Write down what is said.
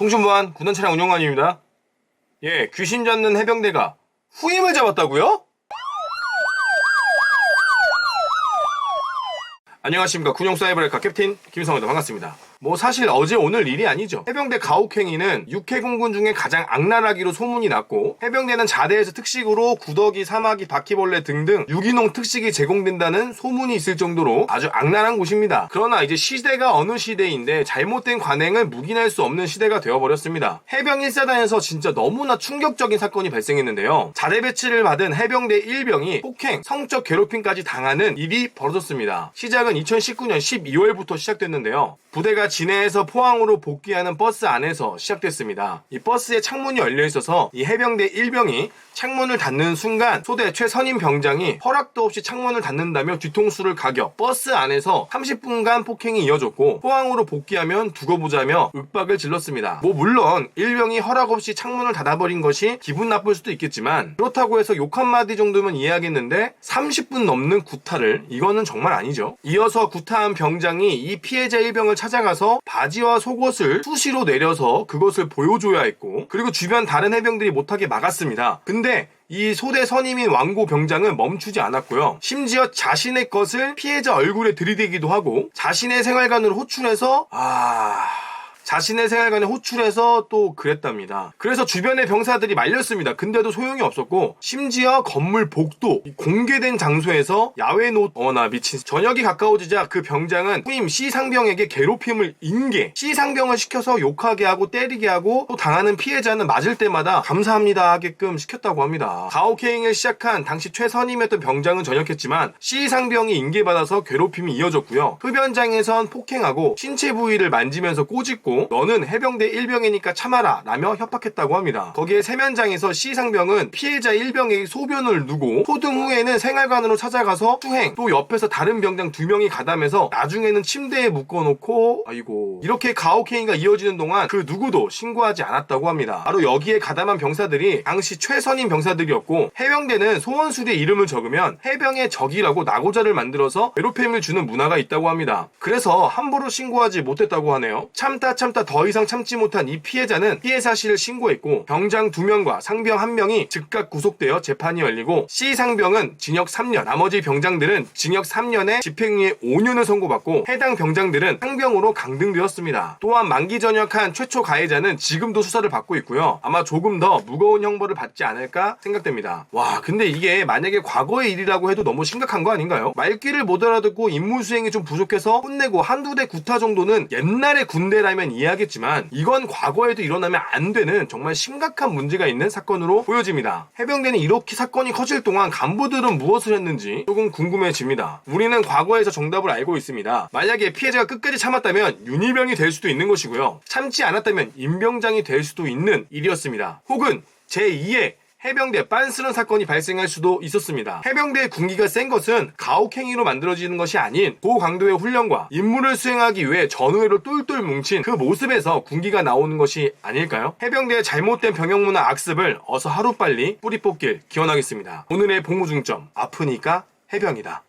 통신보안 군단차량 운영관입니다. 예, 귀신 잡는 해병대가 후임을 잡았다고요? 안녕하십니까, 군용사이버레카 캡틴 김성호입니다. 반갑습니다. 사실 어제 오늘 일이 아니죠. 해병대 가혹행위는 육해공군 중에 가장 악랄하기로 소문이 났고, 해병대는 자대에서 특식으로 구더기, 사마귀, 바퀴벌레 등등 유기농 특식이 제공된다는 소문이 있을 정도로 아주 악랄한 곳입니다. 그러나 이제 시대가 어느 시대인데 잘못된 관행을 묵인할 수 없는 시대가 되어버렸습니다. 해병 1사단에서 진짜 너무나 충격적인 사건이 발생했는데요. 자대 배치를 받은 해병대 1병이 폭행, 성적 괴롭힘까지 당하는 일이 벌어졌습니다. 시작은 2019년 12월부터 시작됐는데요. 부대가 진해에서 포항으로 복귀하는 버스 안에서 시작됐습니다. 이 버스에 창문이 열려 있어서 이 해병대 1병이 창문을 닫는 순간 소대 최선임 병장이 허락도 없이 창문을 닫는다며 뒤통수를 가격, 버스 안에서 30분간 폭행이 이어졌고, 포항으로 복귀하면 두고 보자며 윽박을 질렀습니다. 물론 1병이 허락 없이 창문을 닫아버린 것이 기분 나쁠 수도 있겠지만, 그렇다고 해서 욕 한마디 정도면 이해하겠는데 30분 넘는 구타를, 이거는 정말 아니죠. 이어서 구타한 병장이 이 피해자 1병을 찾아가서 바지와 속옷을 수시로 내려서 그것을 보여줘야 했고, 그리고 주변 다른 해병들이 못하게 막았습니다. 근데 이 소대 선임인 왕고 병장은 멈추지 않았고요. 심지어 자신의 것을 피해자 얼굴에 들이대기도 하고, 자신의 생활관으로 호출해서 또 그랬답니다. 그래서 주변의 병사들이 말렸습니다. 근데도 소용이 없었고, 심지어 건물 복도, 공개된 장소에서 야외 미친. 저녁이 가까워지자 그 병장은 후임 C상병에게 괴롭힘을 C상병을 시켜서 욕하게 하고 때리게 하고, 또 당하는 피해자는 맞을 때마다 감사합니다 하게끔 시켰다고 합니다. 가혹행위를 시작한 당시 최선임이었던 병장은 전역했지만 C상병이 인계받아서 괴롭힘이 이어졌고요. 흡연장에선 폭행하고 신체 부위를 만지면서 꼬집고, 너는 해병대 1병이니까 참아라 라며 협박했다고 합니다. 거기에 세면장에서 C상병은 피해자 1병에게 소변을 누고, 소등 후에는 생활관으로 찾아가서 수행, 또 옆에서 다른 병장 2명이 가담해서 나중에는 침대에 묶어놓고, 이렇게 가혹행위가 이어지는 동안 그 누구도 신고하지 않았다고 합니다. 바로 여기에 가담한 병사들이 당시 최선임 병사들이었고, 해병대는 소원수리에 이름을 적으면 해병의 적이라고 나고자를 만들어서 괴롭힘을 주는 문화가 있다고 합니다. 그래서 함부로 신고하지 못했다고 하네요. 참다 더 이상 참지 못한 이 피해자는 피해 사실을 신고했고, 병장 2명과 상병 1명이 즉각 구속되어 재판이 열리고, C상병은 징역 3년, 나머지 병장들은 징역 3년에 집행유예 5년을 선고받고, 해당 병장들은 상병으로 강등되었습니다. 또한 만기 전역한 최초 가해자는 지금도 수사를 받고 있고요. 아마 조금 더 무거운 형벌을 받지 않을까 생각됩니다. 근데 이게 만약에 과거의 일이라고 해도 너무 심각한 거 아닌가요? 말귀를 못 알아듣고 임무 수행이 좀 부족해서 혼내고 한두 대 구타 정도는 옛날의 군대라면 이해하겠지만, 이건 과거에도 일어나면 안 되는 정말 심각한 문제가 있는 사건으로 보여집니다. 해병대는 이렇게 사건이 커질 동안 간부들은 무엇을 했는지 조금 궁금해집니다. 우리는 과거에서 정답을 알고 있습니다. 만약에 피해자가 끝까지 참았다면 윤희병이 될 수도 있는 것이고요. 참지 않았다면 임병장이 될 수도 있는 일이었습니다. 혹은 제2의 해병대 빤스런 사건이 발생할 수도 있었습니다. 해병대의 군기가 센 것은 가혹행위로 만들어지는 것이 아닌 고강도의 훈련과 임무를 수행하기 위해 전우회로 똘똘 뭉친 그 모습에서 군기가 나오는 것이 아닐까요? 해병대의 잘못된 병영문화 악습을 어서 하루빨리 뿌리 뽑길 기원하겠습니다. 오늘의 복무 중점, 아프니까 해병이다.